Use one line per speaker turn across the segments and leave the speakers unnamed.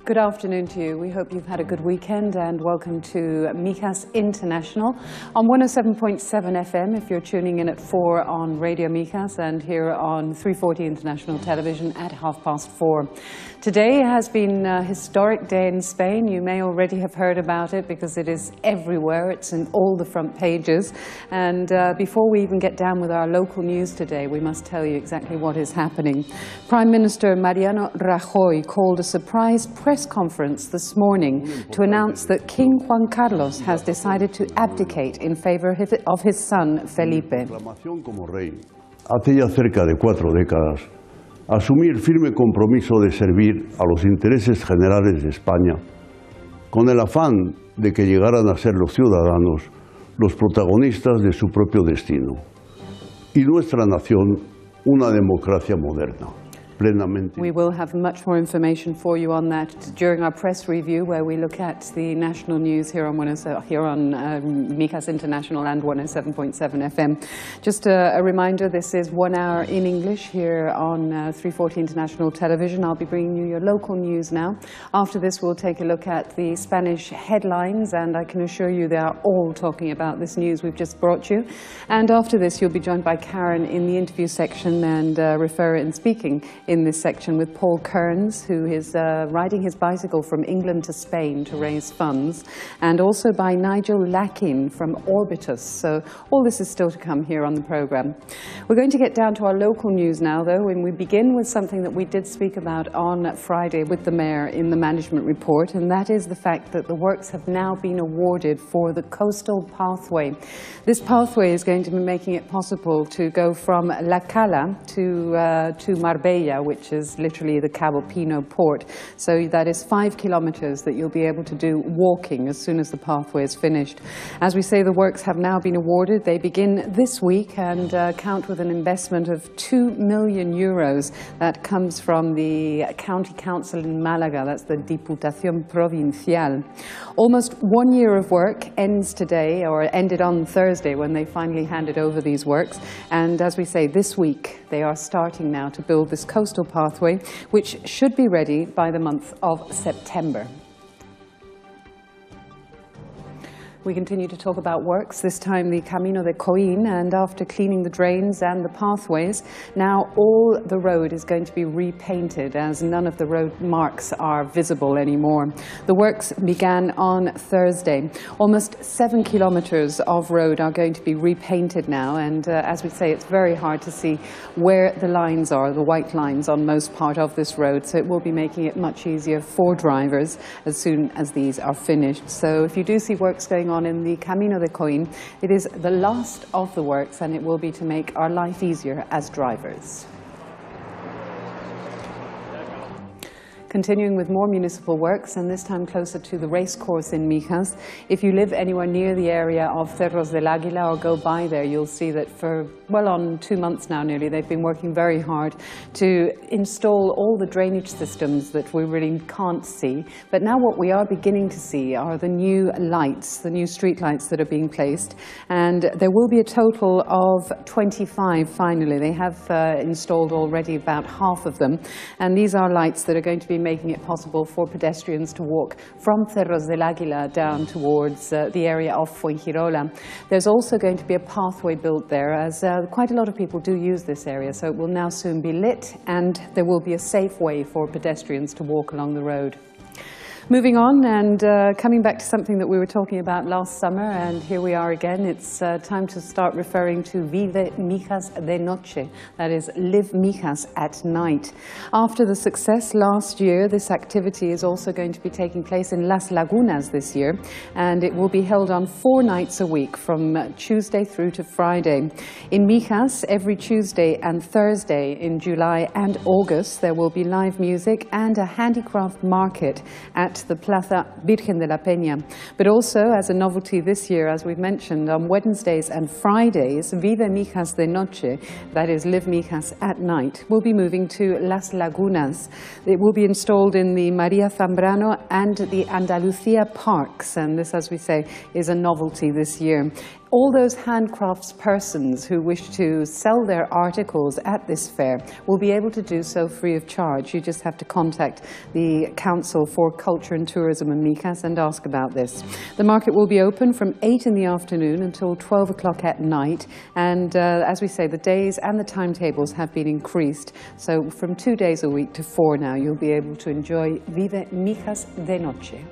Good afternoon to you. We hope you've had a good weekend and welcome to MIJAS International on 107.7 FM if you're tuning in at 4 on Radio MIJAS and here on 340 International Television at 4:30. Today has been a historic day in Spain. You may already have heard about it because it is everywhere. It's in all the front pages. And before we even get down with our local news today, we must tell you exactly what is happening. Prime Minister Mariano Rajoy called a surprise press conference this morning to announce that King Juan Carlos has decided to abdicate in favor of his son Felipe.
Hace ya cerca de 4 décadas, asumir firme compromiso de servir a los intereses generales de España, con el afán de que llegaran a ser los ciudadanos los protagonistas de su propio destino, y nuestra nación una democracia moderna.
We will have much more information for you on that during our press review, where we look at the national news here on MIJAS International and 107.7 FM. Just a reminder, this is 1 hour in English here on 340 International Television. I'll be bringing you your local news now. After this, we'll take a look at the Spanish headlines, and I can assure you they are all talking about this news we've just brought you. And after this, you'll be joined by Karen in the interview section and speaking in this section with Paul Kearns, who is riding his bicycle from England to Spain to raise funds, and also by Leighton from Orbitus. So all this is still to come here on the programme. We're going to get down to our local news now, though, and we begin with something that we did speak about on Friday with the Mayor in the management report, and that is the fact that the works have now been awarded for the coastal pathway. This pathway is going to be making it possible to go from La Cala to Marbella, which is literally the Cabo Pino port. So that is 5 kilometers that you'll be able to do walking as soon as the pathway is finished. As we say, the works have now been awarded. They begin this week and count with an investment of 2 million euros. That comes from the County Council in Malaga. That's the Diputación Provincial. Almost 1 year of work ends today, or ended on Thursday when they finally handed over these works. And as we say, this week they are starting now to build this coastal pathway, which should be ready by the month of September. We continue to talk about works, this time the Camino de Coín, and after cleaning the drains and the pathways, now all the road is going to be repainted as none of the road marks are visible anymore. The works began on Thursday. Almost 7 kilometers of road are going to be repainted now, and as we say, it's very hard to see where the lines are, the white lines on most part of this road, so it will be making it much easier for drivers as soon as these are finished. So if you do see works going on in the Camino de Coín, it is the last of the works, and it will be to make our life easier as drivers. Continuing with more municipal works, and this time closer to the racecourse in MIJAS. If you live anywhere near the area of Cerros del Águila or go by there, you'll see that for well on 2 months now nearly, they've been working very hard to install all the drainage systems that we really can't see. But now what we are beginning to see are the new lights, the new street lights that are being placed. And there will be a total of 25 finally. They have installed already about half of them. And these are lights that are going to be making it possible for pedestrians to walk from Cerros del Águila down towards the area of Fuengirola. There's also going to be a pathway built there, as quite a lot of people do use this area, so it will now soon be lit, and there will be a safe way for pedestrians to walk along the road. Moving on and coming back to something that we were talking about last summer, and here we are again. It's time to start referring to Vive MIJAS de Noche, that is, Live MIJAS at night. After the success last year, this activity is also going to be taking place in Las Lagunas this year, and it will be held on 4 nights a week from Tuesday through to Friday. In MIJAS, every Tuesday and Thursday in July and August, there will be live music and a handicraft market at the Plaza Virgen de la Peña. But also, as a novelty this year, as we've mentioned, on Wednesdays and Fridays, Vive MIJAS de Noche, that is, Live MIJAS at night, will be moving to Las Lagunas. It will be installed in the María Zambrano and the Andalucía parks, and this, as we say, is a novelty this year. All those handcrafts persons who wish to sell their articles at this fair will be able to do so free of charge. You just have to contact the Council for Culture and Tourism in MIJAS and ask about this. The market will be open from 8 in the afternoon until 12 o'clock at night, and as we say, the days and the timetables have been increased. So from 2 days a week to 4 now, you'll be able to enjoy Vive MIJAS de Noche.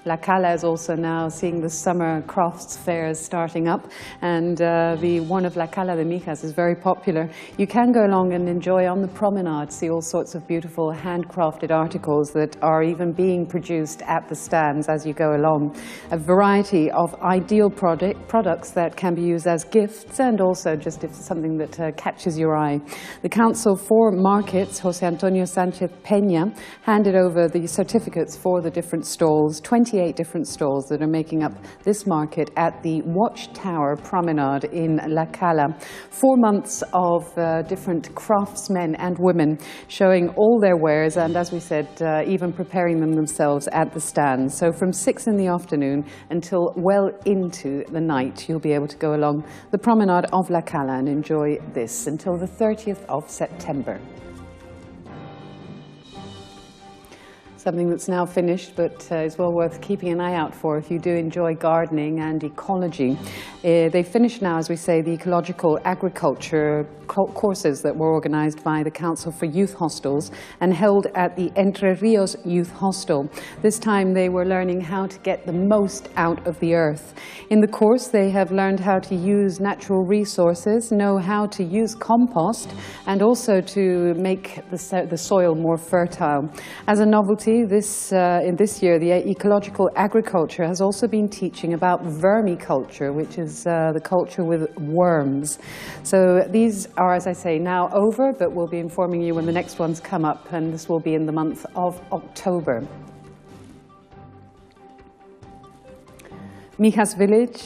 La Cala is also now seeing the summer crafts fairs starting up, and the one of La Cala de MIJAS is very popular. You can go along and enjoy on the promenade, see all sorts of beautiful handcrafted articles that are even being produced at the stands as you go along. A variety of ideal products that can be used as gifts and also just if something that catches your eye. The Council for Markets, José Antonio Sánchez Peña, handed over the certificates for the different stalls, 28 different stalls that are making up this market at the Watchtower Promenade in La Cala. 4 months of different craftsmen and women showing all their wares and, as we said, even preparing them themselves at the stands. So from 6 in the afternoon until well into the night, you'll be able to go along the Promenade of La Cala and enjoy this until the 30th of September. Something that's now finished but is well worth keeping an eye out for if you do enjoy gardening and ecology. They finished now, as we say, the ecological agriculture courses that were organized by the Council for Youth Hostels and held at the Entre Rios Youth Hostel. This time they were learning how to get the most out of the earth. In the course they have learned how to use natural resources, know how to use compost, and also to make the soil more fertile. As a novelty, in this year, the ecological agriculture has also been teaching about vermiculture, which is the culture with worms. So these are, as I say, now over, but we'll be informing you when the next ones come up, and this will be in the month of October. MIJAS Village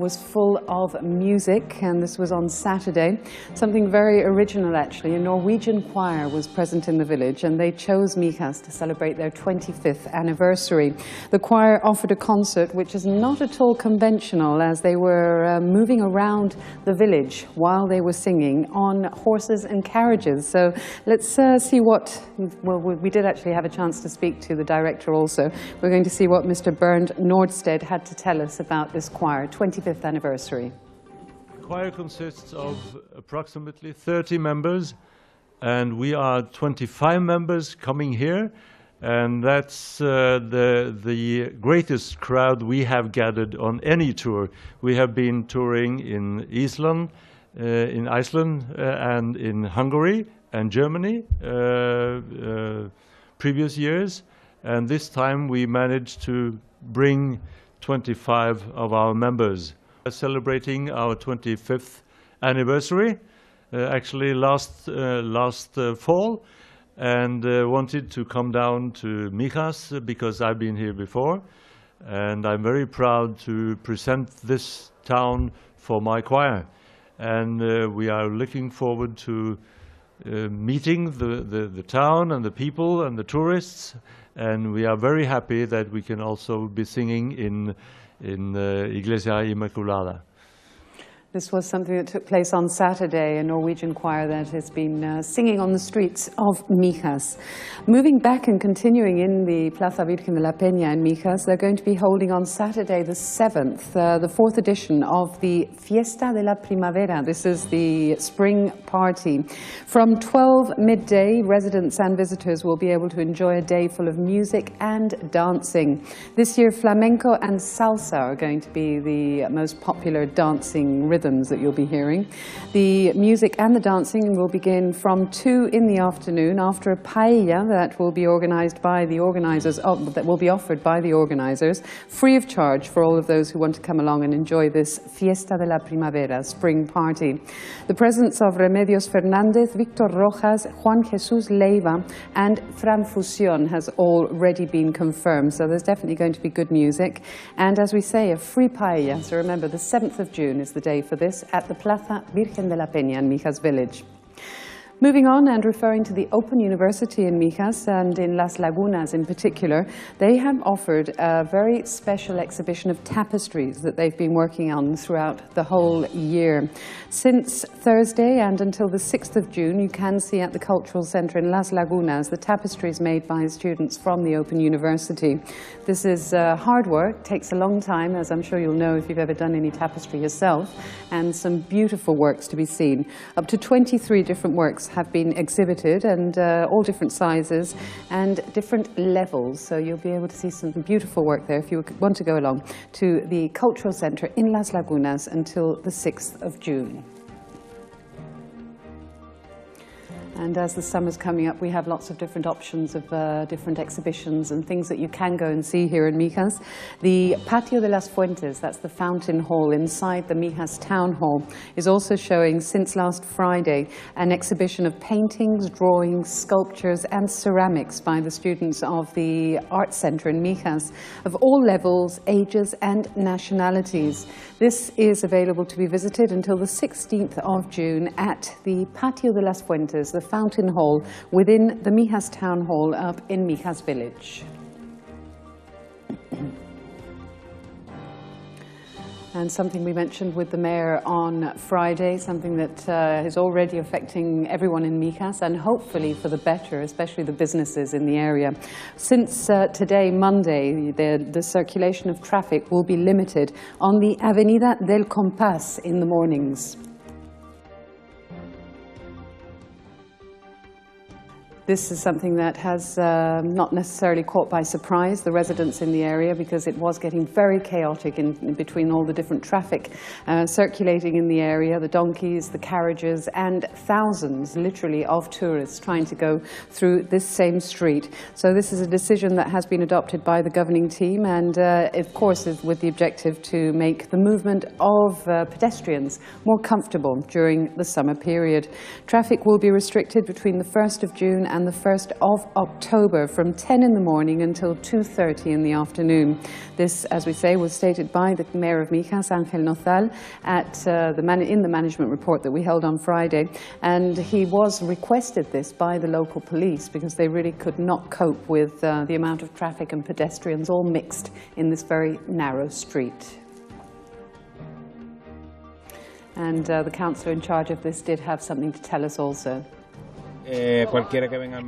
was full of music, and this was on Saturday. Something very original, actually. A Norwegian choir was present in the village, and they chose MIJAS to celebrate their 25th anniversary. The choir offered a concert which is not at all conventional, as they were moving around the village while they were singing on horses and carriages. So let's see what, well, we did actually have a chance to speak to the director also. We're going to see what Mr. Bernd Nordstedt had to tell us about this choir, 25th anniversary.
The choir consists of approximately 30 members, and we are 25 members coming here, and that's the greatest crowd we have gathered on any tour. We have been touring in Iceland and in Hungary and Germany previous years, and this time we managed to bring 25 of our members. Celebrating our 25th anniversary, actually last fall, and wanted to come down to MIJAS because I've been here before, and I'm very proud to present this town for my choir. And we are looking forward to meeting the town and the people and the tourists, and we are very happy that we can also be singing in Iglesia Inmaculada.
This was something that took place on Saturday, a Norwegian choir that has been singing on the streets of MIJAS. Moving back and continuing in the Plaza Virgen de la Peña in MIJAS, they're going to be holding on Saturday the 7th, the 4th edition of the Fiesta de la Primavera. This is the spring party. From 12 midday, residents and visitors will be able to enjoy a day full of music and dancing. This year, flamenco and salsa are going to be the most popular dancing rhythms that you'll be hearing. The music and the dancing will begin from 2 in the afternoon after a paella that will be organized by the organizers, that will be offered by the organizers, free of charge for all of those who want to come along and enjoy this Fiesta de la Primavera, spring party. The presence of Remedios Fernández, Victor Rojas, Juan Jesús Leiva, and Fran Fusión has already been confirmed, so there's definitely going to be good music. And as we say, a free paella, so remember the 7th of June is the day for this at the Plaza Virgen de la Peña in MIJAS Village. Moving on and referring to the Open University in MIJAS and in Las Lagunas in particular, they have offered a very special exhibition of tapestries that they've been working on throughout the whole year. Since Thursday and until the 6th of June, you can see at the Cultural Centre in Las Lagunas the tapestries made by students from the Open University. This is hard work, takes a long time, as I'm sure you'll know if you've ever done any tapestry yourself, and some beautiful works to be seen. Up to 23 different works have been exhibited, and all different sizes and different levels, so you'll be able to see some beautiful work there if you want to go along to the Cultural Centre in Las Lagunas until the 6th of June. And as the summer's coming up, we have lots of different options of different exhibitions and things that you can go and see here in MIJAS. The Patio de las Fuentes, that's the fountain hall inside the MIJAS Town Hall, is also showing, since last Friday, an exhibition of paintings, drawings, sculptures and ceramics by the students of the Art Centre in MIJAS, of all levels, ages and nationalities. This is available to be visited until the 16th of June at the Patio de las Fuentes, the fountain hall within the MIJAS Town Hall up in MIJAS Village. And something we mentioned with the Mayor on Friday, something that is already affecting everyone in MIJAS and hopefully for the better, especially the businesses in the area. Since today, Monday, the circulation of traffic will be limited on the Avenida del Compás in the mornings. This is something that has not necessarily caught by surprise the residents in the area, because it was getting very chaotic in between all the different traffic circulating in the area, the donkeys, the carriages, and thousands, literally, of tourists trying to go through this same street. So this is a decision that has been adopted by the governing team, and of course is with the objective to make the movement of pedestrians more comfortable during the summer period. Traffic will be restricted between the 1st of June and the 1st of October from 10 in the morning until 2:30 in the afternoon. This, as we say, was stated by the Mayor of MIJAS, Ángel Nozal, in the management report that we held on Friday, and he was requested this by the local police because they really could not cope with the amount of traffic and pedestrians all mixed in this very narrow street. And the councillor in charge of this did have something to tell us also.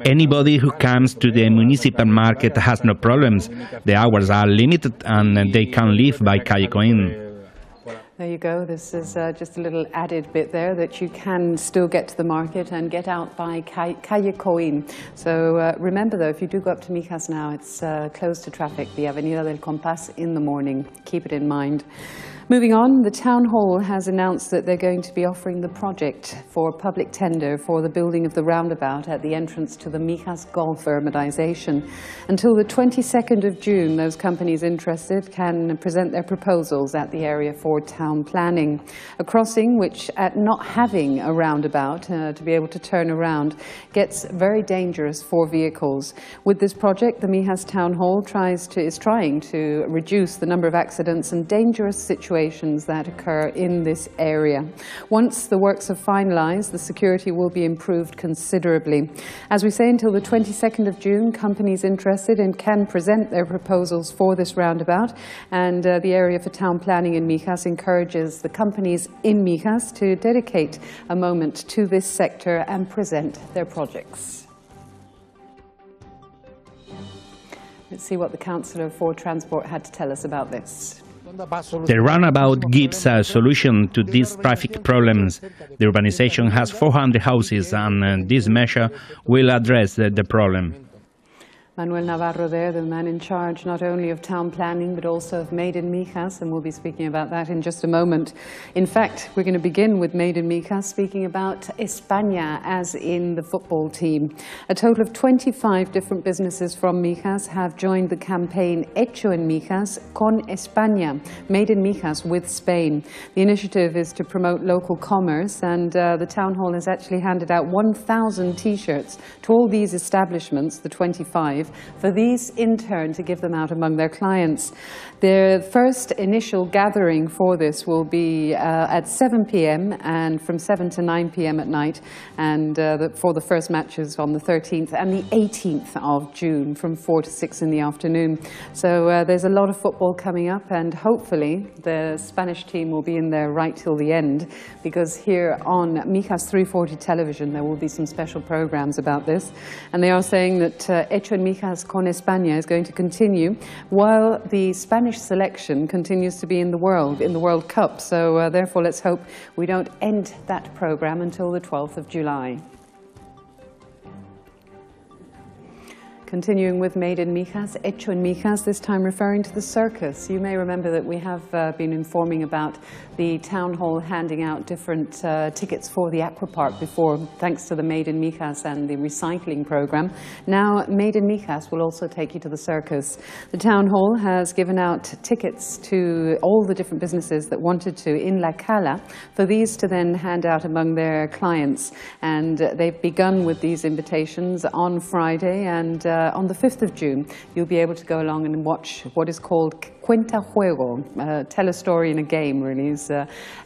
Anybody who comes to the municipal market has no problems. The hours are limited and they can leave by Calle Coín.
There you go. This is just a little added bit there that you can still get to the market and get out by Calle Coín. So remember though, if you do go up to MIJAS now, it's closed to traffic, the Avenida del Compás in the morning. Keep it in mind. Moving on, the Town Hall has announced that they're going to be offering the project for public tender for the building of the roundabout at the entrance to the MIJAS Golf urbanization. Until the 22nd of June, those companies interested can present their proposals at the area for town planning. A crossing which, at not having a roundabout to be able to turn around, gets very dangerous for vehicles. With this project, the MIJAS Town Hall is trying to reduce the number of accidents and dangerous situations that occur in this area. Once the works are finalized, the security will be improved considerably. As we say, until the 22nd of June, companies interested can present their proposals for this roundabout, and the area for town planning in MIJAS encourages the companies in MIJAS to dedicate a moment to this sector and present their projects. Let's see what the Councillor for Transport had to tell us about this.
The roundabout gives a solution to these traffic problems. The urbanization has 400 houses, and this measure will address the problem.
Manuel Navarro there, the man in charge not only of town planning but also of Made in MIJAS, and we'll be speaking about that in just a moment. In fact, we're going to begin with Made in MIJAS, speaking about España as in the football team. A total of 25 different businesses from MIJAS have joined the campaign Hecho en MIJAS con España, Made in MIJAS with Spain. The initiative is to promote local commerce, and the town hall has actually handed out 1,000 t-shirts to all these establishments, the 25, 5, for these in turn to give them out among their clients. The first initial gathering for this will be at 7 p.m. and from 7 to 9 p.m. at night, and for the first matches on the 13th and the 18th of June from 4 to 6 in the afternoon. So there's a lot of football coming up, and hopefully the Spanish team will be in there right till the end, because here on MIJAS 340 television there will be some special programs about this, and they are saying that Hecho en MIJAS con España is going to continue while the Spanish selection continues to be in the World Cup. So therefore let's hope we don't end that program until the 12th of July. Continuing with Made in MIJAS, Hecho en MIJAS, this time referring to the circus. You may remember that we have been informing about the town hall handing out different tickets for the aqua park before, thanks to the Made in MIJAS and the recycling program. Now, Made in MIJAS will also take you to the circus. The town hall has given out tickets to all the different businesses that wanted to in La Cala, for these to then hand out among their clients. And they've begun with these invitations on Friday, and on the 5th of June, you'll be able to go along and watch what is called Cuenta Juego, tell a story in a game, really.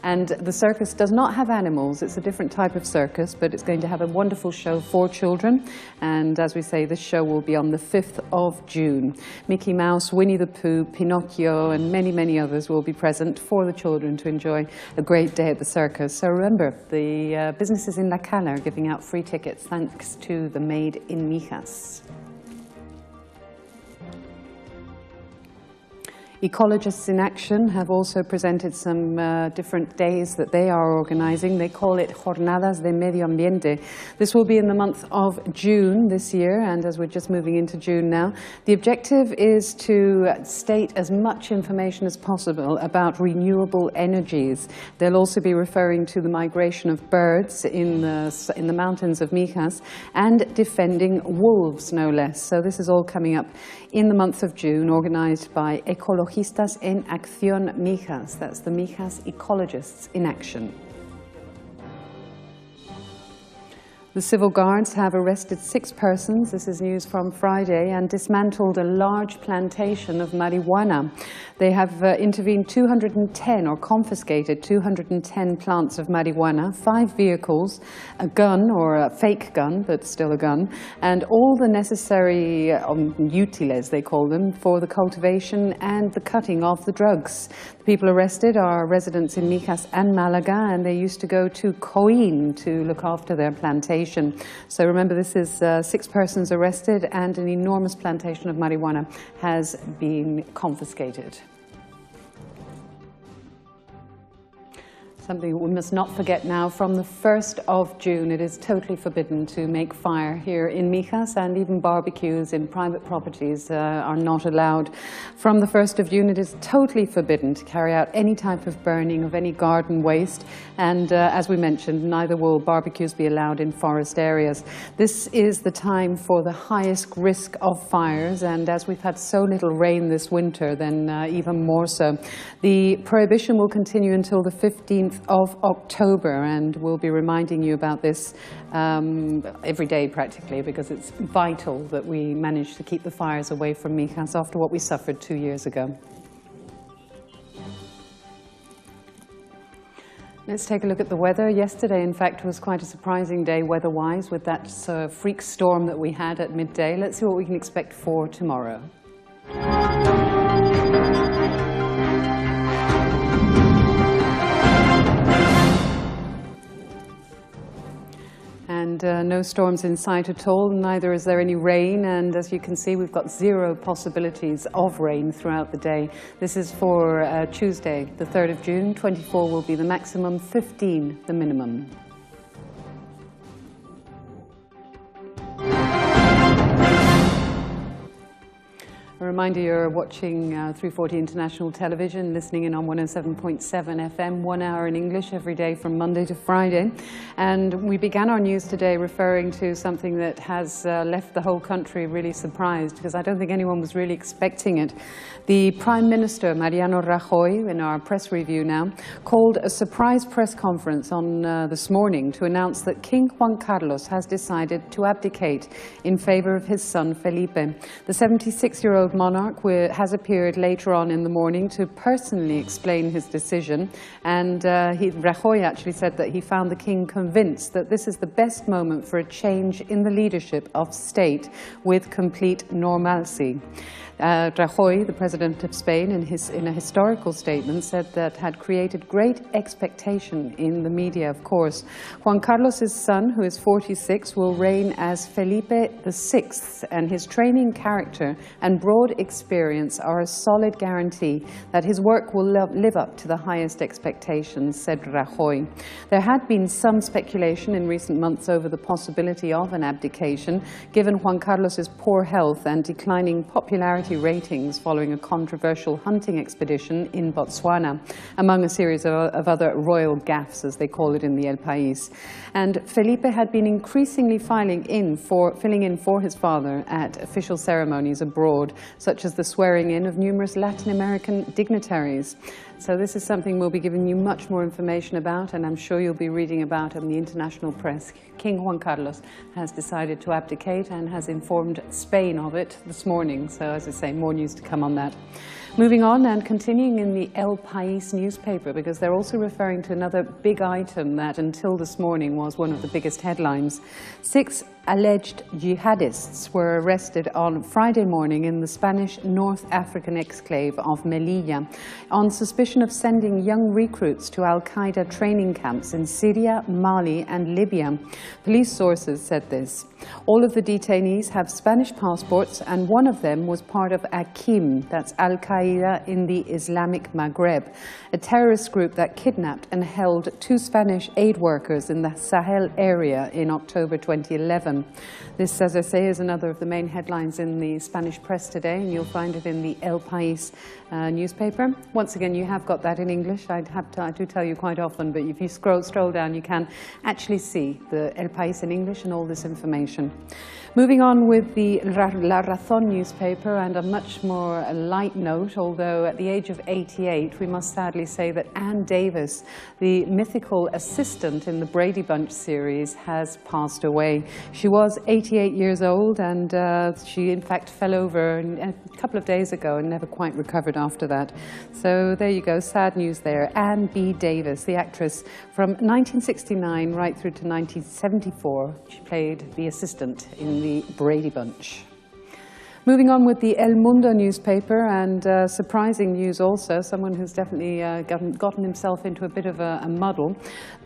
And the circus does not have animals. It's a different type of circus, but it's going to have a wonderful show for children. And as we say, this show will be on the 5th of June. Mickey Mouse, Winnie the Pooh, Pinocchio, and many, many others will be present for the children to enjoy a great day at the circus. So remember, the businesses in La Cala are giving out free tickets thanks to the Made in MIJAS. Ecologists in Action have also presented some different days that they are organizing. They call it Jornadas de Medio Ambiente. This will be in the month of June this year, and as we're just moving into June now, the objective is to state as much information as possible about renewable energies. They'll also be referring to the migration of birds in the mountains of MIJAS and defending wolves, no less. So this is all coming up in the month of June, organized by Ecologistas en Acción MIJAS. That's the MIJAS Ecologists in Action. The civil guards have arrested 6 persons, this is news from Friday, and dismantled a large plantation of marijuana. They have intervened 210 or confiscated 210 plants of marijuana, 5 vehicles, a gun or a fake gun, but still a gun, and all the necessary utiles, they call them, for the cultivation and the cutting of the drugs. The people arrested are residents in MIJAS and Malaga, and they used to go to Coín to look after their plantation. So remember, this is 6 persons arrested, and an enormous plantation of marijuana has been confiscated. Something we must not forget now, from the 1st of June it is totally forbidden to make fire here in MIJAS, and even barbecues in private properties are not allowed. From the 1st of June it is totally forbidden to carry out any type of burning of any garden waste, and as we mentioned, neither will barbecues be allowed in forest areas. This is the time for the highest risk of fires, and as we've had so little rain this winter, then even more so. The prohibition will continue until the 15th of October, and we'll be reminding you about this every day practically, because it's vital that we manage to keep the fires away from MIJAS after what we suffered 2 years ago. Let's take a look at the weather. Yesterday, in fact, was quite a surprising day weather-wise, with that freak storm that we had at midday. Let's see what we can expect for tomorrow. And no storms in sight at all, neither is there any rain, and as you can see, we've got 0 possibilities of rain throughout the day. This is for Tuesday, the 3rd of June. 24 will be the maximum, 15 the minimum. A reminder, you're watching 340 International Television, listening in on 107.7 FM, 1 hour in English every day from Monday to Friday. And we began our news today referring to something that has left the whole country really surprised, because I don't think anyone was really expecting it. The Prime Minister, Mariano Rajoy, in our press review now, called a surprise press conference on this morning to announce that King Juan Carlos has decided to abdicate in favor of his son Felipe. The 76-year-old monarch has appeared later on in the morning to personally explain his decision, and Rajoy actually said that he found the king convinced that this is the best moment for a change in the leadership of state with complete normalcy. Rajoy, the President of Spain, in a historical statement, said that had created great expectation in the media, of course. Juan Carlos's son, who is 46, will reign as Felipe VI, and his training, character and broad experience are a solid guarantee that his work will live up to the highest expectations, said Rajoy. There had been some speculation in recent months over the possibility of an abdication, given Juan Carlos's poor health and declining popularity ratings following a controversial hunting expedition in Botswana, among a series of other royal gaffes, as they call it in the El País. And Felipe had been increasingly filling in for his father at official ceremonies abroad, such as the swearing in of numerous Latin American dignitaries. So this is something we'll be giving you much more information about, and I'm sure you'll be reading about in the international press. King Juan Carlos has decided to abdicate and has informed Spain of it this morning. So as I say, more news to come on that. Moving on and continuing in the El País newspaper, because they're also referring to another big item that until this morning was one of the biggest headlines. 6 alleged jihadists were arrested on Friday morning in the Spanish North African exclave of Melilla on suspicion of sending young recruits to Al-Qaeda training camps in Syria, Mali and Libya. Police sources said this. All of the detainees have Spanish passports, and one of them was part of AQIM, that's Al-Qaeda in the Islamic Maghreb, a terrorist group that kidnapped and held 2 Spanish aid workers in the Sahel area in October 2011. This, as I say, is another of the main headlines in the Spanish press today, and you'll find it in the El País newspaper. Once again, you have got that in English. I do tell you quite often, but if you stroll down, you can actually see the El País in English and all this information. Moving on with the La Razón newspaper, and a much more light note, although at the age of 88, we must sadly say that Anne Davis, the mythical assistant in the Brady Bunch series, has passed away. She was 88 years old, and she in fact fell over a couple of days ago and never quite recovered after that. So there you go, sad news there. Anne B. Davis, the actress from 1969 right through to 1974. She played the assistant in the Brady Bunch. Moving on with the El Mundo newspaper, and surprising news also, someone who's definitely gotten himself into a bit of a muddle.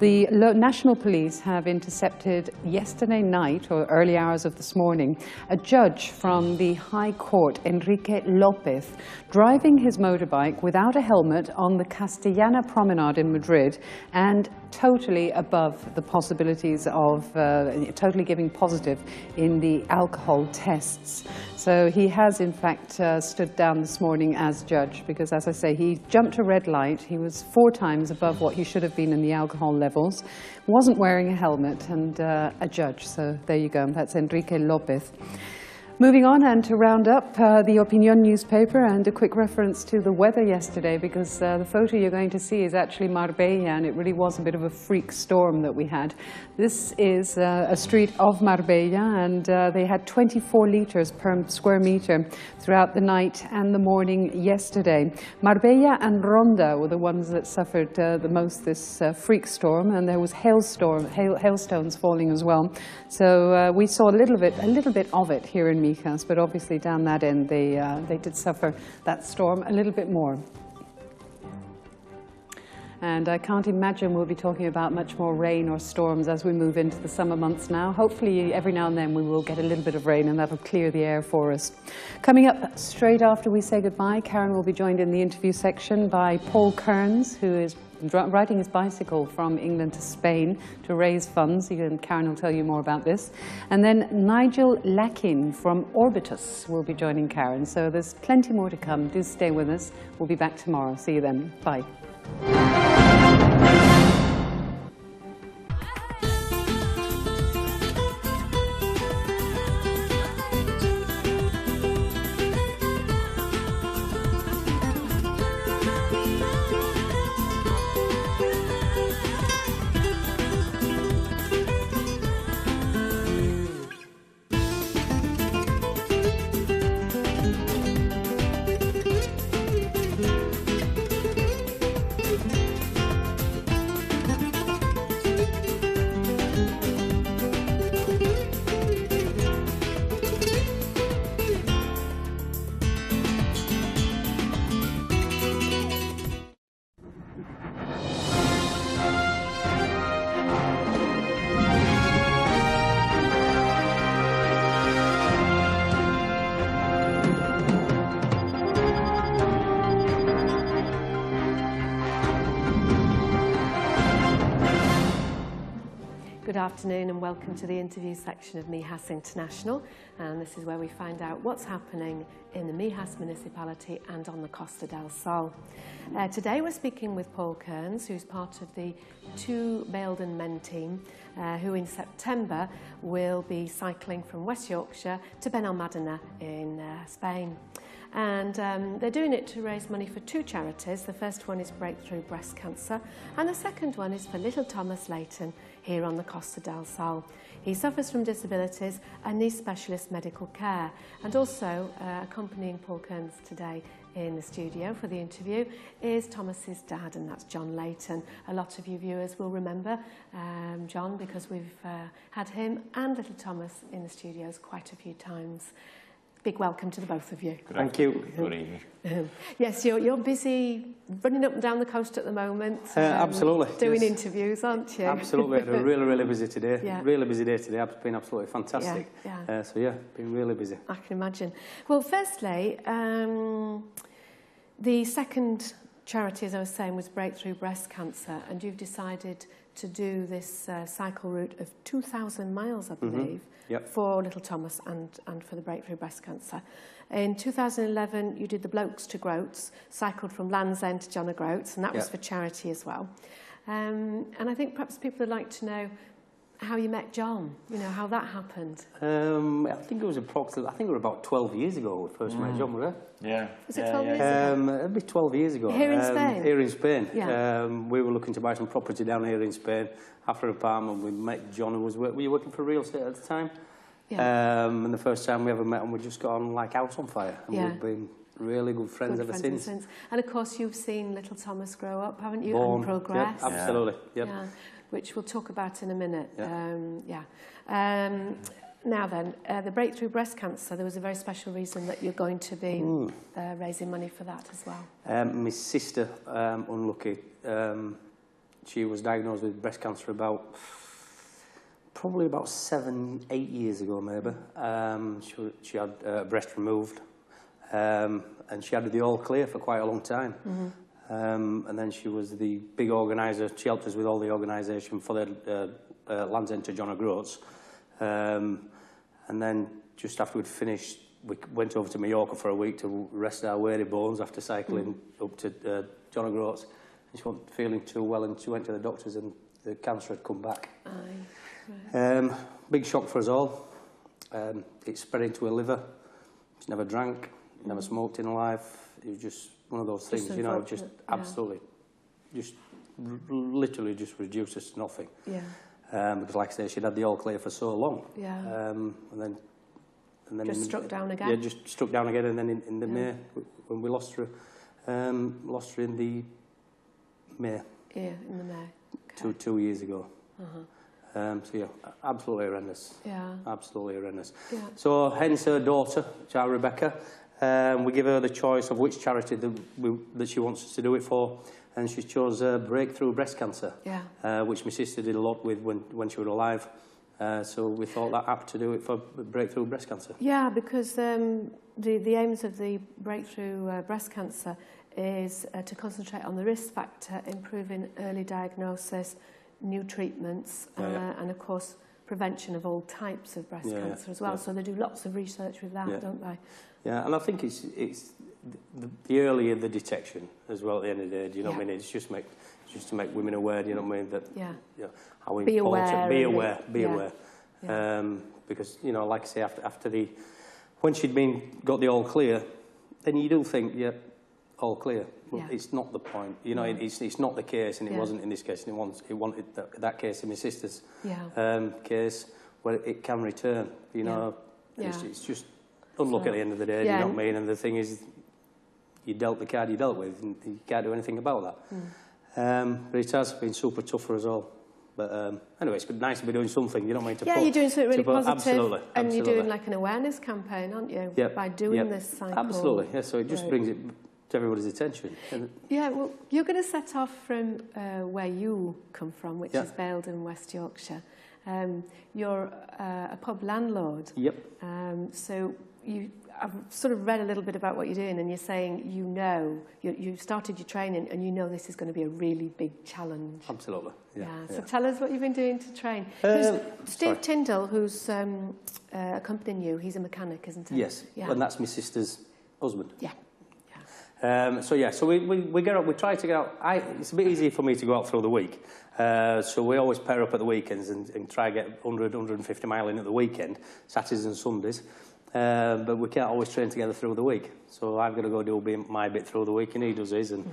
The National Police have intercepted yesterday night, or early hours of this morning, a judge from the High Court, Enrique López, driving his motorbike without a helmet on the Castellana Promenade in Madrid, and totally above the possibilities of totally giving positive in the alcohol tests. So he has, in fact, stood down this morning as judge because, as I say, he jumped a red light. He was 4 times above what he should have been in the alcohol levels, wasn't wearing a helmet, and a judge. So there you go. That's Enrique López. Moving on, and to round up the Opinión newspaper, and a quick reference to the weather yesterday, because the photo you're going to see is actually Marbella, and it really was a bit of a freak storm that we had. This is a street of Marbella, and they had 24 litres per square metre throughout the night and the morning yesterday. Marbella and Ronda were the ones that suffered the most this freak storm, and there was hailstones falling as well. So we saw a little bit of it here in MIJAS, but obviously down that end they did suffer that storm a little bit more. And I can't imagine we'll be talking about much more rain or storms as we move into the summer months now. Hopefully every now and then we will get a little bit of rain, and that'll clear the air for us. Coming up straight after we say goodbye, Karen will be joined in the interview section by Paul Kearns, who is riding his bicycle from England to Spain to raise funds. Karen will tell you more about this. And then Nigel Leighton from Orbitus will be joining Karen. So there's plenty more to come. Do stay with us. We'll be back tomorrow. See you then. Bye.
Good afternoon and welcome to the interview section of MIJAS International, and this is where we find out what's happening in the MIJAS municipality and on the Costa del Sol. Today we're speaking with Paul Kearns, who's part of the 2 Leighton men team, who in September will be cycling from West Yorkshire to Benalmádena in Spain. And they're doing it to raise money for 2 charities. The first one is Breakthrough Breast Cancer, and the second one is for little Thomas Leighton here on the Costa del Sol. He suffers from disabilities and needs specialist medical care. And also accompanying Paul Kearns today in the studio for the interview is Thomas's dad, and that's John Leighton. A lot of you viewers will remember John, because we've had him and little Thomas in the studios quite a few times. Big welcome to the both of you.
Thank you. Good evening.
Yes, you're busy running up and down the coast at the moment.
Absolutely.
Doing
yes.
interviews, aren't you?
Absolutely. Had a really busy today.
Yeah.
Really busy day today. It's been absolutely fantastic.
Yeah.
So yeah, been really busy.
I can imagine. Well, firstly, the second charity, as I was saying, was Breakthrough Breast Cancer, and you've decided to do this cycle route of 2,000 miles, I believe,
Yep.
for little Thomas and for the Breakthrough Breast Cancer. In 2011, you did the Blokes to Groats, cycled from Land's End to John O'Groats, and that was for charity as well. And I think perhaps people would like to know how you met John, you know, how that happened.
I think it was approximately, I think it was about 12 years ago we first met John, was it?
Yeah.
Was it 12 years ago?
It'd be 12 years ago.
Here in Spain?
Here in Spain.
Yeah.
We were looking to buy some property down here in Spain. After an apartment, we met John, who was, were you working for real estate at the time?
Yeah.
And the first time we ever met him, we just got on like house on fire. And
Yeah.
we've been really good friends ever since.
And of course, you've seen little Thomas grow up, haven't you?
Born.
And progress.
Yep, absolutely. Yep.
Yeah, which we'll talk about in a minute.
Yeah.
Now then, the Breakthrough Breast Cancer, there was a very special reason that you're going to be raising money for that as well.
My sister, unlucky, she was diagnosed with breast cancer probably about 7-8 years ago, maybe. She had a breast removed, and she had the all clear for quite a long time. And then she was the big organiser. She helped us with all the organisation for the Land's End to John O'Groats. And then just after we'd finished, we went over to Mallorca for a week to rest our weary bones after cycling up to John O'Groats. And she wasn't feeling too well, and she went to the doctors, and the cancer had come back. Right. Big shock for us all. It spread into her liver. She never drank, never smoked in her life. It was just one of those things, you know, just absolutely, just literally just reduced us to nothing.
Yeah.
Because, like I say, she'd had the all clear for so long.
Yeah.
And then
just struck down again.
Yeah, just struck down again, and then in the May, when we lost her in the May.
Yeah, in the May. Okay.
2 years ago. So yeah, absolutely horrendous.
Yeah.
Absolutely horrendous.
Yeah.
So hence her daughter, Rebecca. We give her the choice of which charity that she wants us to do it for, and she chose Breakthrough Breast Cancer, which my sister did a lot with when she was alive. So we thought that apt to do it for Breakthrough Breast Cancer.
Yeah, because the aims of the Breakthrough Breast Cancer is to concentrate on the risk factor, improving early diagnosis, new treatments, and of course prevention of all types of breast cancer as well. So they do lots of research with that, don't they? Yeah, and I think it's the earlier the detection as well. At the end of the day, do you know what I mean? It's just to make women aware. Do you know what I mean? That you know, how important. Be aware. Because you know, like I say, after when she'd got the all clear, then you do think, all clear. Well, it's not the point. You know, it's not the case, and it wasn't in this case. And it wanted that case in my sister's case where it can return. You know, it's just unlucky at the end of the day. Do you know what I mean? And the thing is, you dealt the card you dealt with, and you can't do anything about that. But it has been super tough for us all. But anyway, it's nice to be doing something, you know what I mean? You're doing something really positive. Absolutely. And you're doing like an awareness campaign, aren't you? By doing this cycle. Absolutely, so it just brings it to everybody's attention. Yeah, well, you're going to set off from where you come from, which is Baildon, West Yorkshire. You're a pub landlord. Yep. So I've sort of read a little bit about what you're doing, and you're saying you've started your training and you know this is going to be a really big challenge. Absolutely. So tell us what you've been doing to train. Steve Tyndall, who's accompanying you, he's a mechanic, isn't he? Yes, and that's my sister's husband. So we get out. We try to get out. It's a bit easier for me to go out through the week, so we always pair up at the weekends and try to get 150 mile in at the weekend, Saturdays and Sundays. But we can't always train together through the week. So I've got to go do my bit through the week, and he does his, and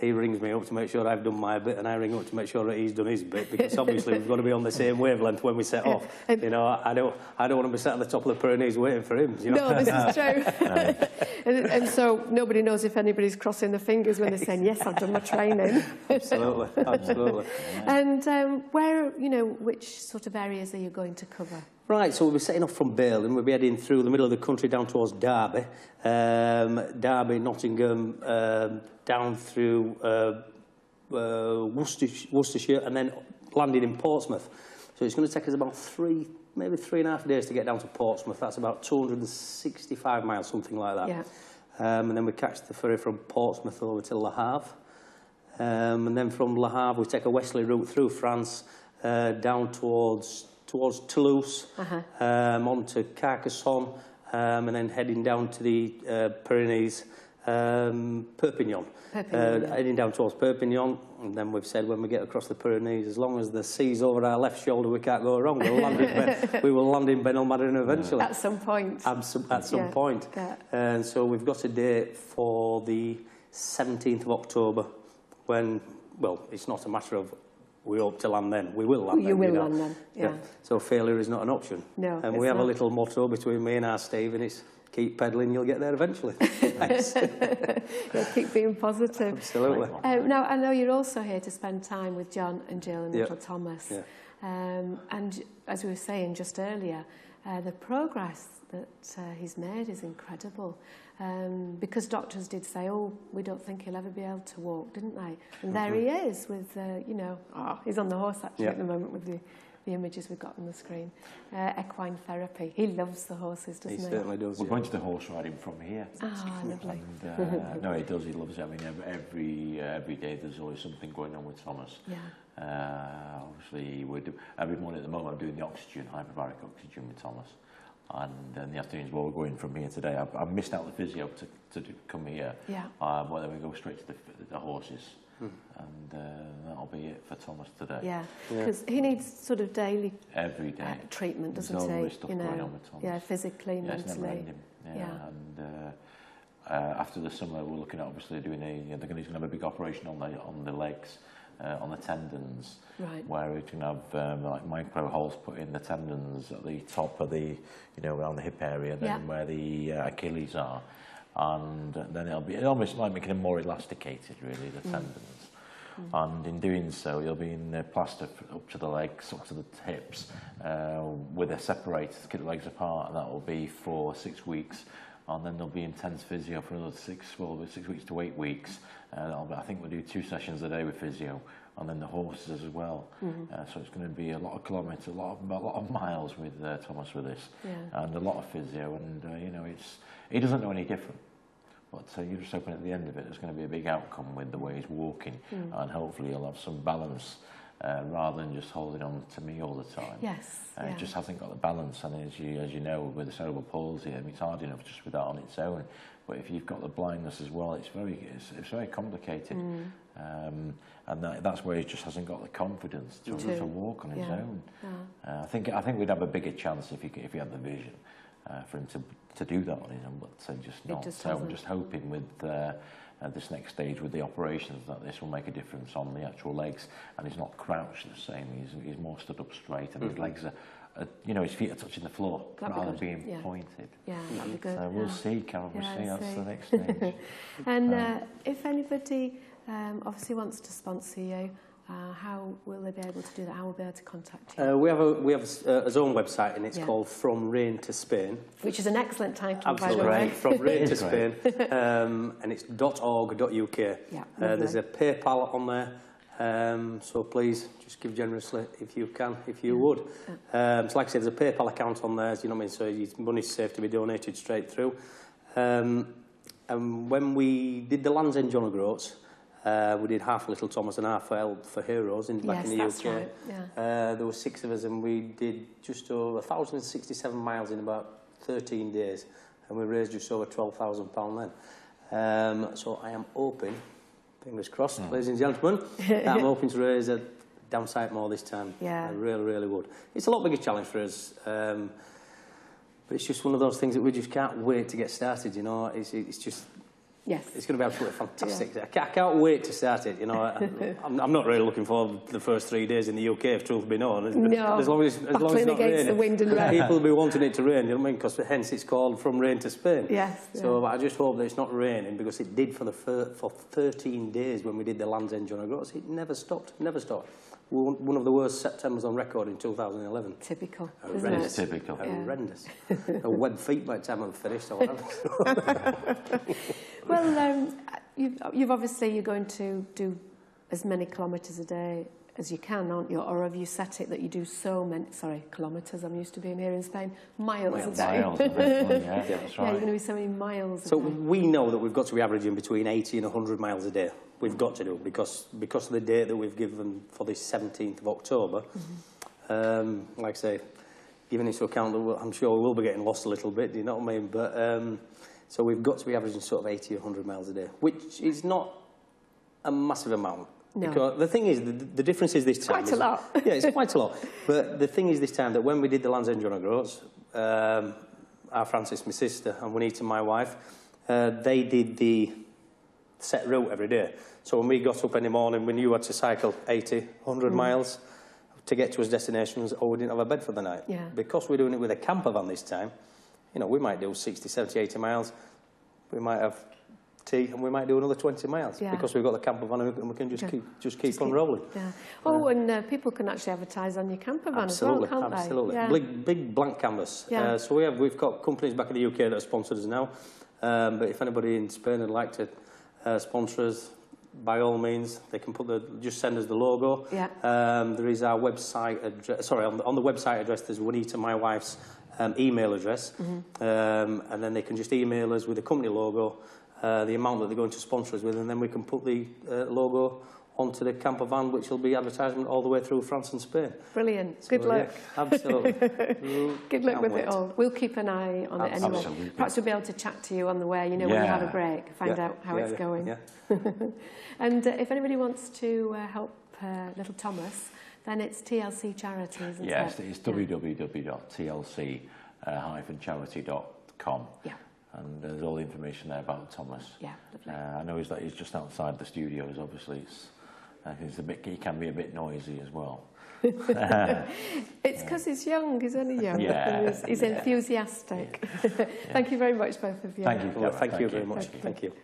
he rings me up to make sure I've done my bit, and I ring up to make sure that he's done his bit, because obviously we've got to be on the same wavelength when we set off. You know, I don't want to be sat at the top of the Pyrenees waiting for him. You know? No, this is true. and so nobody knows if anybody's crossing their fingers when they're saying, yes, I've done my training. Absolutely. And which sort of areas are you going to cover? Right, so we'll be setting off from Baildon. We'll be heading through the middle of the country down towards Derby, Nottingham, down through Worcestershire, and then landing in Portsmouth. So it's going to take us about maybe 3.5 days to get down to Portsmouth. That's about 265 miles, something like that. And then we catch the ferry from Portsmouth over to Le Havre. And then from Le Havre, we take a westerly route through France, down towards Toulouse, on to Carcassonne, and then heading down to the Pyrenees, Perpignan. Heading down towards Perpignan, and then we've said when we get across the Pyrenees, as long as the sea's over our left shoulder, we can't go wrong. We will land in Benalmádena eventually. At some point. At some point. And so we've got a date for the 17th of October, when, well, it's not a matter of we hope to land then. We will land then. You will land then, yeah. So failure is not an option. No, and we have a little motto between me and our Steve, and it's keep pedalling, you'll get there eventually. Keep being positive. Absolutely. Now, I know you're also here to spend time with John and Jill and little Thomas. And as we were saying just earlier, the progress that he's made is incredible. Because doctors did say, oh, we don't think he'll ever be able to walk, didn't they? And there he is with, he's on the horse actually at the moment with the images we've got on the screen. Equine therapy. He loves the horses, doesn't he? He certainly does. We're going to the horse riding from here. Ah, lovely. And, no, he does. He loves it. I mean, every day there's always something going on with Thomas. Obviously, every morning at the moment I'm doing the oxygen, hyperbaric oxygen with Thomas. And in the afternoons, well, we're going from here today. I've missed out the physio to come here. But then we go straight to the horses. And that'll be it for Thomas today. Because he needs sort of daily every day treatment, doesn't he? Always stuff going on with Thomas. Physically, mentally. And after the summer, we're looking at obviously doing he's going to have a big operation on the legs. On the tendons, where we can have like micro holes put in the tendons at the top of the, around the hip area, then where the Achilles are, and then it'll almost like making them more elasticated, really, the tendons. And in doing so, you'll be in plaster up to the legs, up to the hips, with a separator to keep the legs apart, and that will be for 6 weeks. And then there'll be intense physio for another 6 weeks to 8 weeks. I think we'll do 2 sessions a day with physio, and then the horses as well. So it's going to be a lot of kilometres, a lot of miles with Thomas with this, and a lot of physio. And he doesn't know any different.
But you're just hoping at the end of it there's going to be a big outcome with the way he's walking, and hopefully he'll have some balance rather than just holding on to me all the time.
Yes.
It just hasn't got the balance, and as you know, with the cerebral palsy, it's hard enough just with that on its own. But if you've got the blindness as well, it's very complicated, and that's where he just hasn't got the confidence to walk on his own. I think we'd have a bigger chance if he had the vision for him to do that on his own, but just not. So I'm just hoping with this next stage with the operations that this will make a difference on the actual legs, and he's not crouched the same. He's more stood up straight, and his legs are his feet are touching the floor rather than being pointed.
Yeah, that'd be good.
So we'll see, Carol. We'll see. That's the next stage.
And if anybody obviously wants to sponsor you, how will they be able to do that? How will they be able to contact you?
We have a own website, and it's called From Rain to Spain.
Which is an excellent title,
absolutely,
by the way.
From Rain to Spain. And it's .org.uk.
Yeah,
there's a PayPal on there, so please just give generously if you can, if you would. So like I said, there's a PayPal account on there, you know what I mean, so your money's safe to be donated straight through. And when we did the Land's End John O'Groats, we did half for Little Thomas and half for Heroes back in the UK.
Right. Yeah.
There were 6 of us, and we did just over 1,067 miles in about 13 days, and we raised just over £12,000 then. So I am hoping, fingers crossed, ladies and gentlemen, that I'm hoping to raise a damn sight more this time.
Yeah.
I really, really would. It's a lot bigger challenge for us, but it's just one of those things that we just can't wait to get started, you know. It's just...
Yes.
It's going to be absolutely fantastic. Yeah. I can't wait to start it, you know. I'm not really looking forward to the first 3 days in the UK, if truth be known.
No,
as long as it's not
against
raining.
The wind and rain.
People will be wanting it to rain, you know what I mean? Because hence it's called From Rain to Spain.
Yes.
So I just hope that it's not raining, because it did for 13 days when we did the Land's End John O'Groats. It never stopped, never stopped. One of the worst Septembers on record in 2011.
Typical,
Horrendous.
isn't it?
Typical.
Horrendous. A web feet by the time I'm finished or whatever.
Well, you're going to do as many kilometres a day as you can, aren't you? Or have you set it that you do so many, kilometres, I'm used to being here in Spain, miles a day.
Miles, yeah, that's right.
Yeah, you're going to be so many miles a day.
So we know that we've got to be averaging between 80 and 100 miles a day. We've got to do, because of the date that we've given for this 17th of October. Like I say, giving into account that I'm sure we will be getting lost a little bit, do you know what I mean? But so we've got to be averaging sort of 80 or 100 miles a day, which is not a massive amount.
No.
Because the thing is, the difference is this time...
Quite a lot.
Yeah, it's quite a lot. But the thing is this time that when we did the Land's End John O'Groats, our Frances, my sister, and Juanita, my wife, they did the set route every day. So when we got up in the morning, we knew we had to cycle 80, 100 miles to get to his destinations, or we didn't have a bed for the night.
Yeah.
Because we're doing it with a camper van this time, you know, we might do 60, 70, 80 miles. We might have tea, and we might do another 20 miles because we've got the camper van, and we can just keep on rolling.
Yeah. Oh, and people can actually advertise on your camper van as well, can't they?
Absolutely.
Yeah.
Big blank canvas.
Yeah.
So we've got companies back in the UK that are sponsored us now. But if anybody in Spain would like to sponsor us, by all means, they can just send us the logo.
Yeah.
There is our website address. Sorry, on the website address, there's Juanita, my wife's email address, and then they can just email us with the company logo, the amount that they're going to sponsor us with, and then we can put the logo onto the camper van, which will be advertisement all the way through France and Spain.
Brilliant. So, good luck.
Yeah, absolutely.
Good luck with it all. We'll keep an eye on it anyway.
Absolutely.
Perhaps we'll be able to chat to you on the way, you know, when you have a break, find out how it's going.
Yeah.
And if anybody wants to help little Thomas, then it's TLC Charities, isn't it?
Yes, it's www.tlc-charity.com.
Yeah.
And there's all the information there about Thomas.
Yeah, lovely.
I know he's just outside the studios. Obviously, he can be a bit noisy as well.
It's because he's young, he's only young.
Yeah,
And he's enthusiastic. Thank you very much, both of you.
Thank you.
Well, thank you very much. Thank you.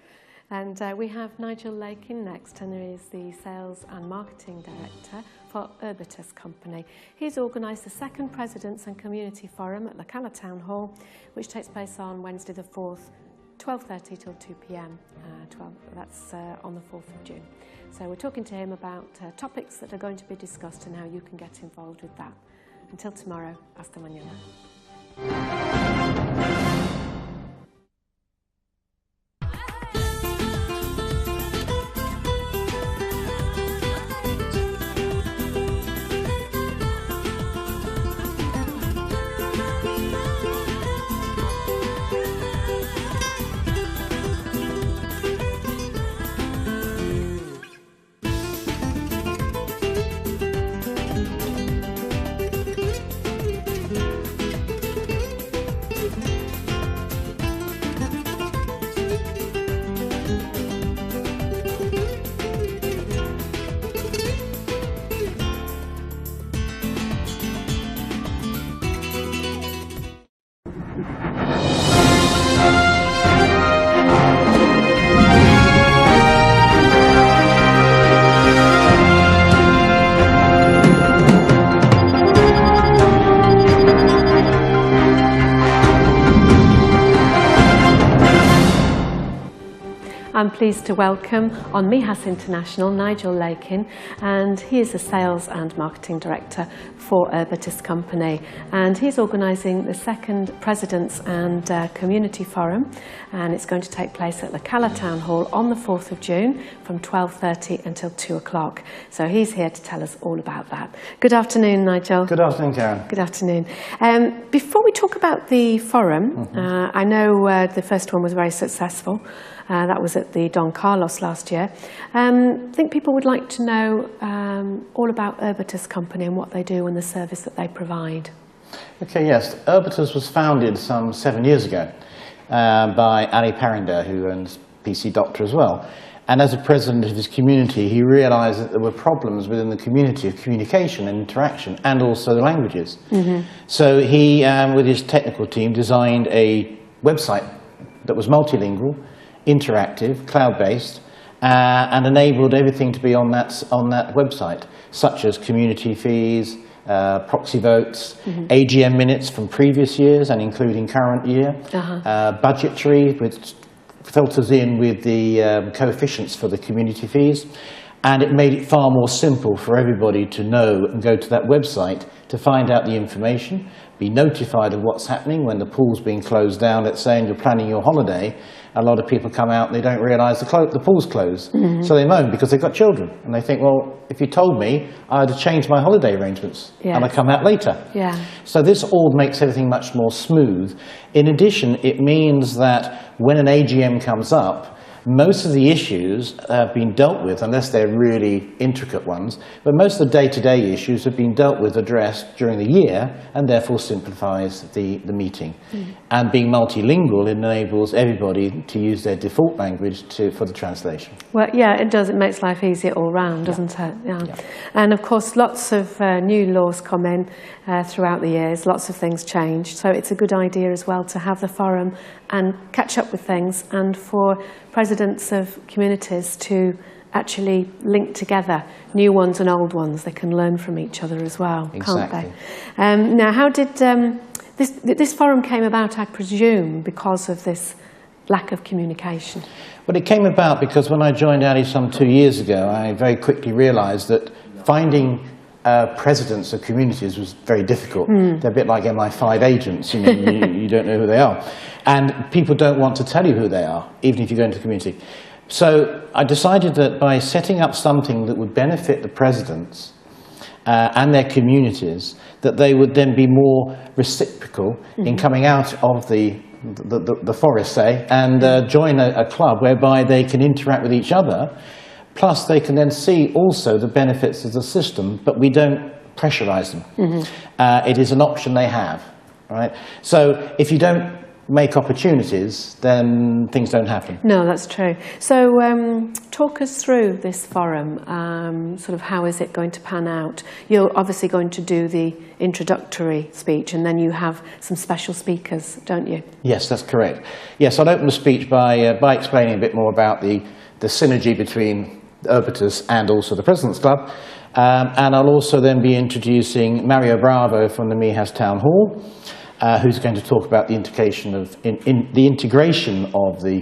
And we have Nigel Leighton next, and he is the Sales and Marketing Director for Urbitus Company. He's organised the second Presidents and Community Forum at Lacala Town Hall, which takes place on Wednesday the 4th, 12:30 till 2 p.m. That's on the 4th of June. So we're talking to him about topics that are going to be discussed and how you can get involved with that. Until tomorrow, hasta mañana. I'm pleased to welcome on MIJAS International Nigel Leighton, and he is the Sales and Marketing Director for Urbitus Company, and he's organising the second Presidents and Community Forum, and it's going to take place at the Cala Town Hall on the 4th of June from 12:30 until 2 o'clock. So he's here to tell us all about that. Good afternoon, Nigel.
Good afternoon, Karen.
Good afternoon. Before we talk about the forum, I know the first one was very successful. That was at the Don Carlos last year. I think people would like to know all about Urbitus Company and what they do and the service that they provide.
Okay, yes. Urbitus was founded some 7 years ago by Ali Parinder, who owns PC Doctor as well. And as a president of his community, he realised that there were problems within the community of communication and interaction, and also the languages. So he, with his technical team, designed a website that was multilingual, interactive, cloud-based, and enabled everything to be on that website, such as community fees, proxy votes, AGM minutes from previous years and including current year, budgetary, which filters in with the coefficients for the community fees, and it made it far more simple for everybody to know and go to that website to find out the information, be notified of what's happening when the pool's being closed down. Let's say, and you're planning your holiday, a lot of people come out and they don't realise the pool's closed. So they moan because they've got children. And they think, well, if you told me, I'd have changed my holiday arrangements. And I come out later. So this all makes everything much more smooth. In addition, it means that when an AGM comes up, most of the issues have been dealt with, unless they're really intricate ones, but most of the day-to-day issues have been dealt with, addressed during the year, and therefore simplifies the meeting. And being multilingual enables everybody to use their default language for the translation.
Well, yeah, it does. It makes life easier all round, doesn't it? And of course, lots of new laws come in throughout the years, lots of things change, so it's a good idea as well to have the forum and catch up with things, and for presidents of communities to actually link together new ones and old ones. They can learn from each other as well, can't they? Now, how did this forum came about, I presume, because of this lack of communication?
Well, it came about because when I joined Ali some 2 years ago, I very quickly realised that finding presidents of communities was very difficult. They're a bit like MI5 agents, you know, you don't know who they are. And people don't want to tell you who they are, even if you go into the community. So I decided that by setting up something that would benefit the presidents and their communities, that they would then be more reciprocal in coming out of the forest, say, and join a club whereby they can interact with each other. Plus, they can then see also the benefits of the system, but we don't pressurise them. It is an option they have, right? So if you don't make opportunities, then things don't happen.
No, that's true. So talk us through this forum, sort of how is it going to pan out? You're obviously going to do the introductory speech, and then you have some special speakers, don't you?
Yes, that's correct. Yes, I'll open the speech by explaining a bit more about the synergy between Urbitus and also the President's Club. And I'll also then be introducing Mario Bravo from the MIJAS Town Hall, who's going to talk about the integration of the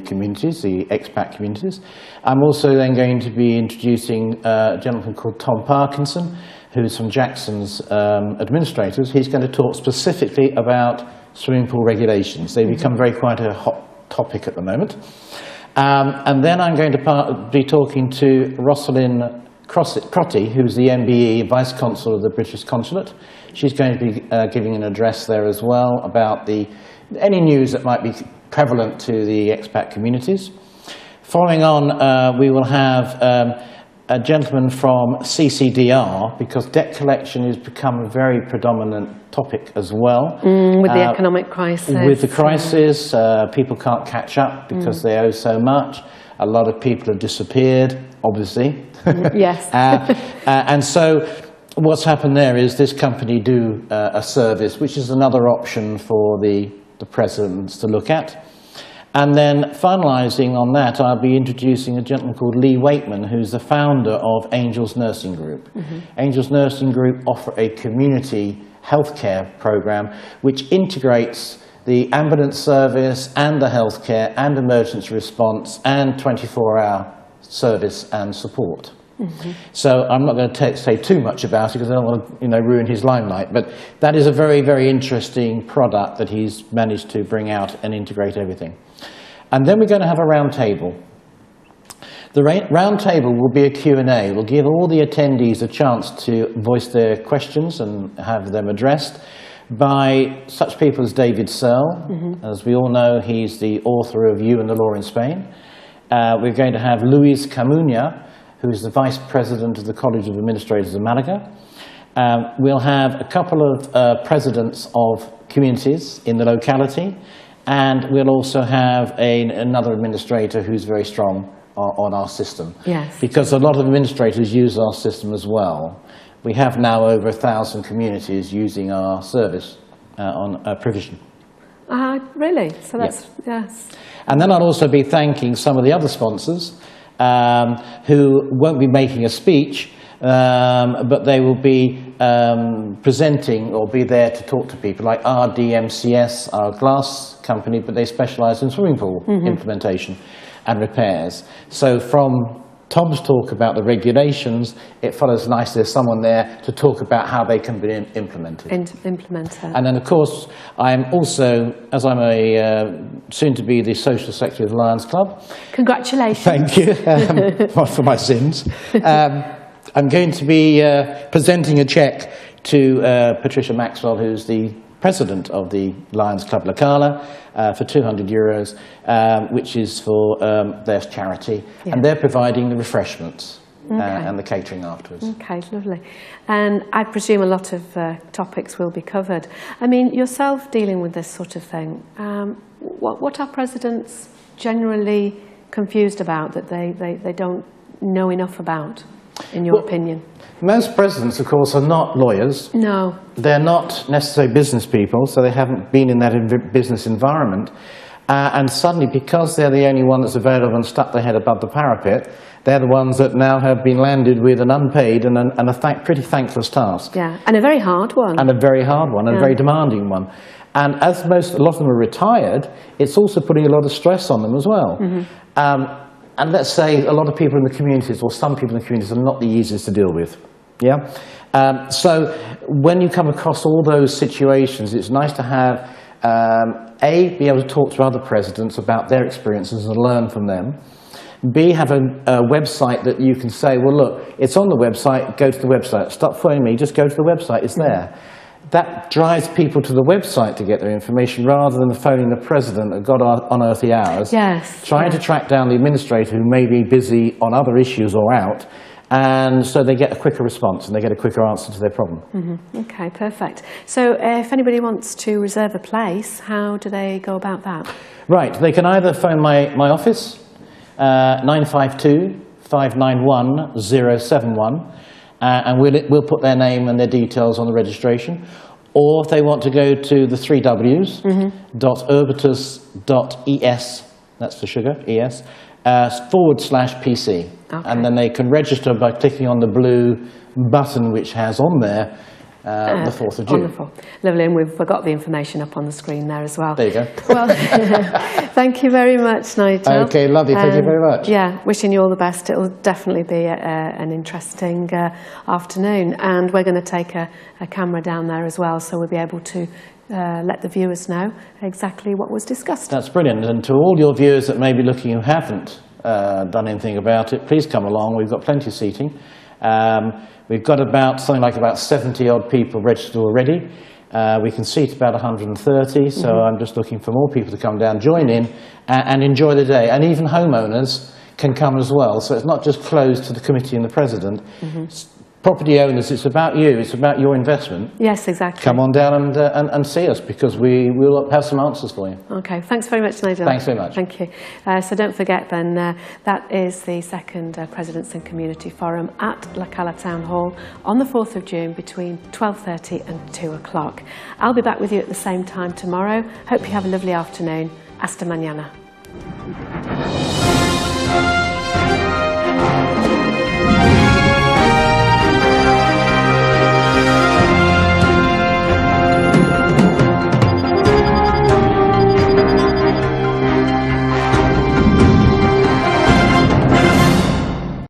communities, the expat communities. I'm also then going to be introducing a gentleman called Tom Parkinson, who's from Jackson's administrators. He's going to talk specifically about swimming pool regulations. They become quite a hot topic at the moment. And then I'm going to be talking to Rosalind Crotty, who's the MBE Vice Consul of the British Consulate. She's going to be giving an address there as well about any news that might be prevalent to the expat communities. Following on, we will have a gentleman from CCDR, because debt collection has become a very predominant topic as well.
With the economic crisis.
With the crisis, people can't catch up because they owe so much. A lot of people have disappeared, obviously.
Yes.
And so what's happened there is this company do a service, which is another option for the presidents to look at. And then finalising on that, I'll be introducing a gentleman called Lee Waitman, who's the founder of Angels Nursing Group. Angels Nursing Group offer a community healthcare program which integrates the ambulance service and the healthcare and emergency response and 24-hour service and support. So I'm not going to say too much about it because I don't want to ruin his limelight, but that is a very, very interesting product that he's managed to bring out and integrate everything. And then we're going to have a round table. The round table will be a Q&A. We'll give all the attendees a chance to voice their questions and have them addressed by such people as David Searle. As we all know, he's the author of You and the Law in Spain. We're going to have Luis Camuña, who is the Vice President of the College of Administrators of Malaga. We'll have a couple of presidents of communities in the locality, and we'll also have another administrator who's very strong on our system.
Yes.
Because a lot of administrators use our system as well. We have now over 1,000 communities using our service on provision.
Really? So that's, yes.
And then I'll also be thanking some of the other sponsors who won't be making a speech, but they will be presenting or be there to talk to people, like RDMCS, our glass company, but they specialise in swimming pool implementation and repairs. So from Tom's talk about the regulations, it follows nicely. There's someone there to talk about how they can be implemented. And then, of course, I'm also, as I'm soon to be the Social Secretary of the Lions Club.
Congratulations.
Thank you for my sins. I'm going to be presenting a cheque to Patricia Maxwell, who's the president of the Lions Club La Cala, for €200, which is for their charity, and they're providing the refreshments and the catering afterwards.
Okay, lovely. And I presume a lot of topics will be covered. I mean, yourself dealing with this sort of thing, what are presidents generally confused about that they don't know enough about, in your opinion?
Most presidents, of course, are not lawyers.
No.
They're not necessarily business people, so they haven't been in that business environment. And suddenly, because they're the only one that's available and stuck their head above the parapet, they're the ones that now have been landed with an unpaid and a pretty thankless task.
Yeah, and a very hard one.
And a very hard one, and a very demanding one. And as a lot of them are retired, it's also putting a lot of stress on them as well. And let's say a lot of people in the communities, or some people in the communities, are not the easiest to deal with. Yeah. So when you come across all those situations, it's nice to have, be able to talk to other presidents about their experiences and learn from them. B, have a website that you can say, well, look, it's on the website, go to the website. Stop phoning me, just go to the website, it's there. That drives people to the website to get their information rather than phoning the president at God unearthly hours.
Yes.
Trying to track down the administrator who may be busy on other issues or out. And so they get a quicker response and they get a quicker answer to their problem.
Okay, perfect. So if anybody wants to reserve a place, how do they go about that? Right,
they can either phone my office, 952 591 071, and we'll put their name and their details on the registration. Or if they want to go to the 3 W's, .urbitus.es, that's for sugar, ES, /PC. Okay. And then they can register by clicking on the blue button which has on there the 4th of June.
Wonderful. Lovely, and we've got the information up on the screen there as well.
There you go.
Well, thank you very much, Nigel.
Okay, lovely. Thank you very much.
Yeah, wishing you all the best. It will definitely be an interesting afternoon. And we're going to take a camera down there as well, so we'll be able to let the viewers know exactly what was discussed.
That's brilliant. And to all your viewers that may be looking who haven't done anything about it, please come along. We've got plenty of seating. We've got something like about 70-odd people registered already. We can seat about 130, so I'm just looking for more people to come down, join in, and enjoy the day. And even homeowners can come as well, so it's not just closed to the committee and the president. Property owners, it's about you, it's about your investment.
Yes, exactly.
Come on down and see us, because we will have some answers for you.
Okay, thanks very much, Nigel.
Thanks very much.
Thank you. So don't forget then, that is the second Presidents and Community Forum at La Cala Town Hall on the 4th of June between 12:30 and 2 o'clock. I'll be back with you at the same time tomorrow. Hope you have a lovely afternoon. Hasta mañana.